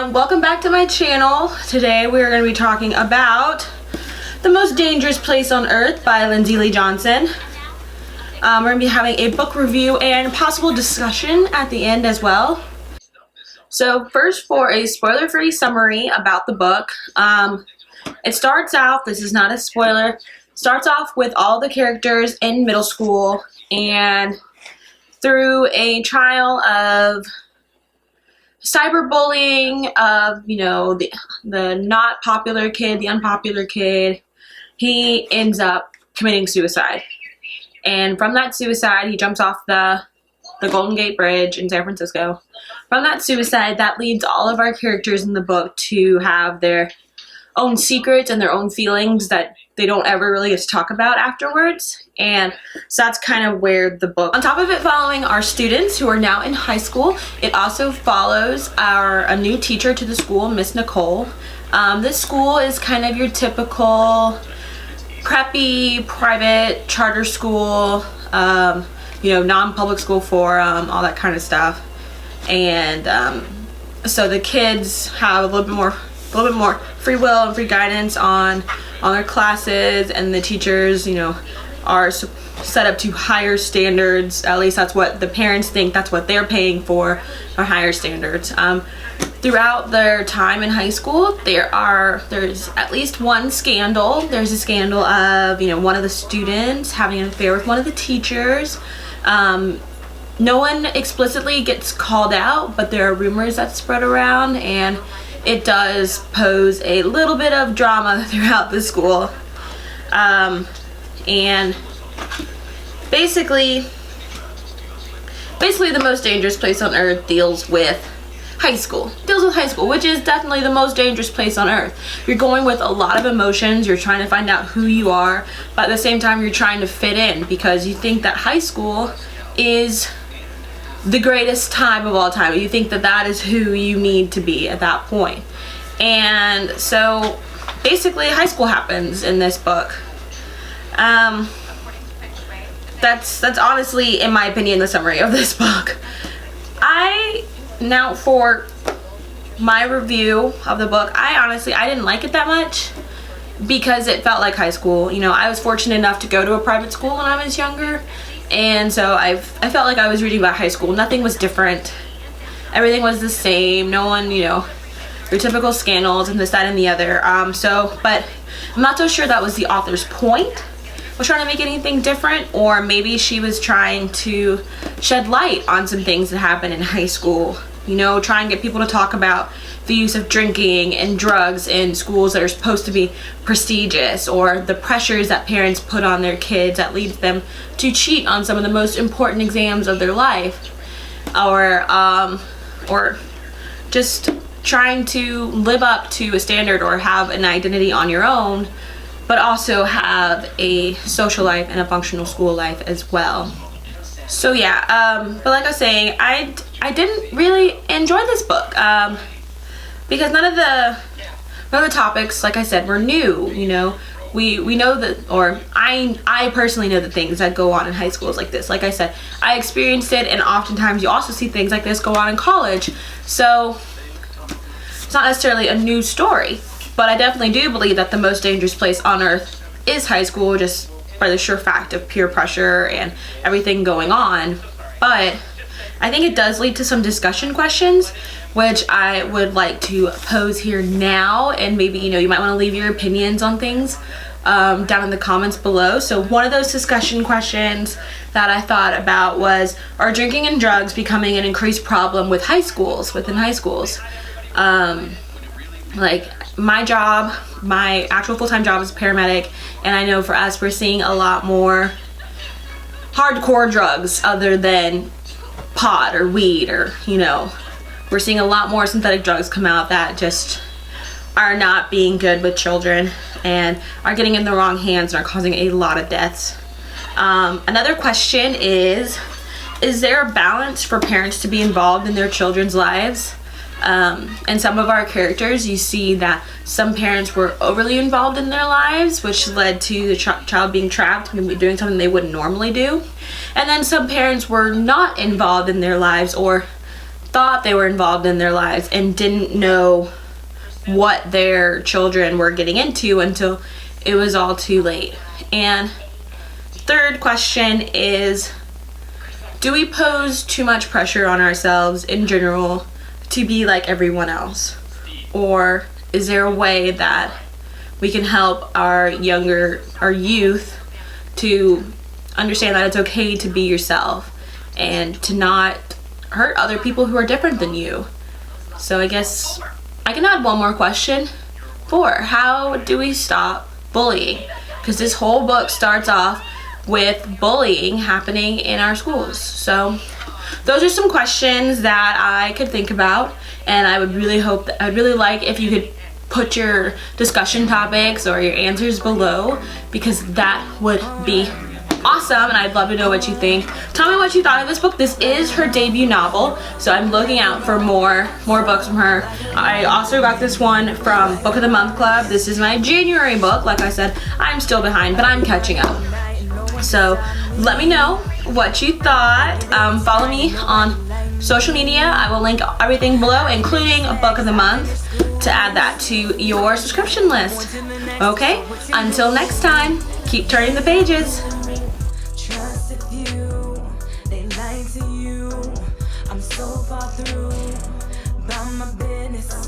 everyone, welcome back to my channel. Today we are going to be talking about The Most Dangerous Place on Earth by Lindsay Lee Johnson. We're going to be having a book review and possible discussion at the end as well. So first, for a spoiler-free summary about the book, it starts out, this is not a spoiler, starts off with all the characters in middle school and through a trial of cyberbullying of, the not popular kid, the unpopular kid, he ends up committing suicide. And from that suicide, he jumps off the Golden Gate Bridge in San Francisco. From that suicide, that leads all of our characters in the book to have their own secrets and their own feelings that they don't ever really get to talk about afterwards. And so that's kind of where the book, on top of it following our students who are now in high school, it also follows a new teacher to the school, Miss Nicole. This school is kind of your typical preppy private charter school, non-public school forum, all that kind of stuff. And so the kids have a little bit more free will and free guidance on their classes, and the teachers, are set up to higher standards. At least that's what the parents think, that's what they're paying for, are higher standards. Throughout their time in high school, there's at least one scandal. There's a scandal of, one of the students having an affair with one of the teachers. No one explicitly gets called out, but there are rumors that spread around, and it does pose a little bit of drama throughout the school. And basically The Most Dangerous Place on Earth deals with high school. Which is definitely the most dangerous place on earth. You're going with a lot of emotions, you're trying to find out who you are, but at the same time you're trying to fit in because you think that high school is the greatest time of all time. You think that is who you need to be at that point. And so basically high school happens in this book. That's honestly, in my opinion, the summary of this book. Now for my review of the book, I didn't like it that much because it felt like high school. I was fortunate enough to go to a private school when I was younger, and so I felt like I was reading about high school. Nothing was different. Everything was the same. No one, your typical scandals and this, that, and the other. But I'm not so sure that was the author's point. Was trying to make anything different, or maybe she was trying to shed light on some things that happen in high school. Try and get people to talk about the use of drinking and drugs in schools that are supposed to be prestigious, or the pressures that parents put on their kids that leads them to cheat on some of the most important exams of their life, or just trying to live up to a standard or have an identity on your own, but also have a social life and a functional school life as well. So yeah, but like I was saying, I didn't really enjoy this book because none of the topics, like I said, were new. We know that, or I personally know the things that go on in high schools like this. Like I said, I experienced it, and oftentimes you also see things like this go on in college. So it's not necessarily a new story, but I definitely do believe that the most dangerous place on earth is high school, just by the sheer fact of peer pressure and everything going on. But I think it does lead to some discussion questions, which I would like to pose here now, and maybe you might want to leave your opinions on things down in the comments below. So one of those discussion questions that I thought about was, are drinking and drugs becoming an increased problem within high schools? Like my job, my actual full-time job is paramedic, and I know for us we're seeing a lot more hardcore drugs other than pot or weed, or we're seeing a lot more synthetic drugs come out that just are not being good with children and are getting in the wrong hands and are causing a lot of deaths. Another question is there a balance for parents to be involved in their children's lives? And some of our characters, you see that some parents were overly involved in their lives, which led to the child being trapped and doing something they wouldn't normally do. And then some parents were not involved in their lives, or thought they were involved in their lives and didn't know what their children were getting into until it was all too late. And third question is, do we pose too much pressure on ourselves in general to be like everyone else? Or is there a way that we can help our youth to understand that it's okay to be yourself and to not hurt other people who are different than you? So I guess I can add one more question. 4, how do we stop bullying? Because this whole book starts off with bullying happening in our schools. So those are some questions that I could think about, and I would really like if you could put your discussion topics or your answers below, because that would be awesome, and I'd love to know what you think. Tell me what you thought of this book. This is her debut novel, so I'm looking out for more books from her. I also got this one from Book of the Month Club. This is my January book. Like I said, I'm still behind, but I'm catching up. So let me know what you thought. Follow me on social media. I will link everything below, including a book of the month, to add that to your subscription list. Okay, until next time, keep turning the pages. I'm so far through by my business.